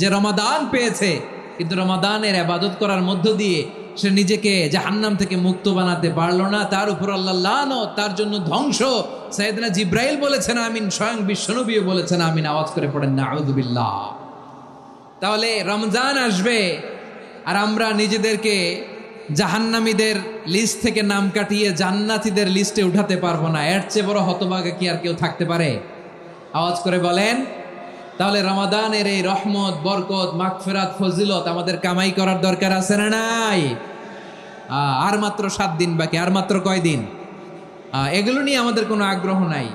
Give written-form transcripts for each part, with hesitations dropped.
যে রমাদান পেয়েছে, কিন্তু রমাদানের ইবাদত করার মধ্য দিয়ে সে নিজেকে জাহান্নাম থেকে মুক্ত বানাতে পারলো না, তার উপর আল্লাহ লানত, তার জন্য ধ্বংস। সাইয়েদনা জিব্রাইল বলেছেন আমিন, স্বয়ং বিশ্বনবীও বলেছেন আমিন। আওয়াজ করে পড়েন নাউযু বিল্লাহ। তাহলে রমজান আসবে আর আমরা নিজেদেরকে জাহান্নামীদের লিস্ট থেকে নাম কাটিয়ে জান্নাতীদের লিস্টে উঠাতে পারবো না। এর চেয়ে বড় হতভাগা কি আর কেউ থাকতে পারে? আওয়াজ করে বলেন। তাহলে রমাদানের এই রহমত, বরকত, মাগফিরাত, ফজিলত আমাদের কামাই করার দরকার আছে না নাই? আর মাত্র 7 দিন বাকি। আর মাত্র কয় দিন? এগুলো নিয়ে আমাদের কোনো আগ্রহ নাই।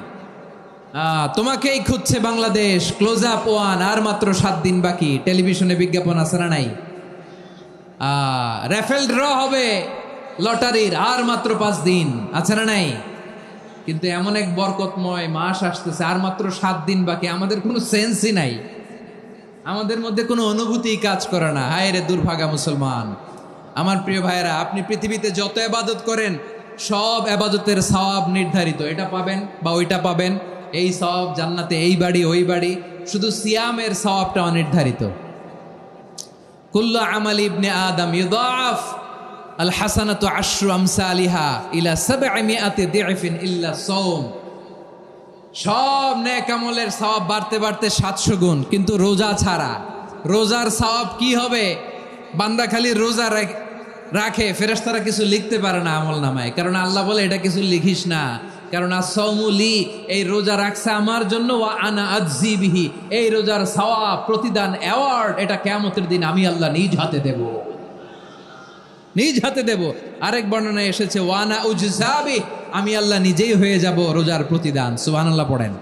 তোমাকেই খুঁজছে বাংলাদেশ, ক্লোজ আপ ওয়ান, আর মাত্র 7 দিন বাকি। টেলিভিশনে বিজ্ঞাপন আছে না নাই? রেফেল ড্র হবে লটারির, আর মাত্র 5 দিন, আছে না নাই? কিন্তু এমন এক বরকতময় মাস আসতেছে, আর মাত্র 7 দিন বাকি। আমাদের কোনো সেন্সই নাই, আমাদের মধ্যে কোনো অনুভূতি কাজ করে না। হায় রে দুর্ভাগা মুসলমান। আমার প্রিয় ভাইয়েরা, আপনি পৃথিবীতে যত ইবাদত করেন সব ইবাদতের সওয়াব নির্ধারিত। এটা পাবেন বা ওইটা পাবেন, এই সওয়াব জান্নাতে, এই বাড়ি ওই বাড়ি। শুধু সিয়ামের সওয়াবটা অনির্ধারিত। কুল্লু আমালি ইবনে আদম ইউদাআফ আল হাসানাতু আশরু আমসালিহা ইলা 700 দি'ফিন ইল্লা সাওম। সব নেক আমলের সওয়াব বাড়তে বাড়তে 700 গুণ, কিন্তু রোজা ছাড়া। রোজার সওয়াব কি হবে? বান্দা খালি রোজা রাখে, ফেরেশতারা কিছু লিখতে পারে না আমল নামায়, কারণ আল্লাহ বলে এটা কিছু লিখিস না, কারণ আস-সাওমুলি, এই রোজা রাখছে আমার জন্য, ওয়া আনা আজজি বিহি, এই রোজার সওয়াব, প্রতিদান, অ্যাওয়ার্ড, এটা কিয়ামতের দিন আমি আল্লাহ নিজ হাতে দেব, নিজ হাতে দেব। আরেক বর্ণনায় এসেছে ওয়ানা উজজাবি, আমি আল্লাহ নিজেই হয়ে যাব রোজার প্রতিদান। সুবহানাল্লাহ পড়েন।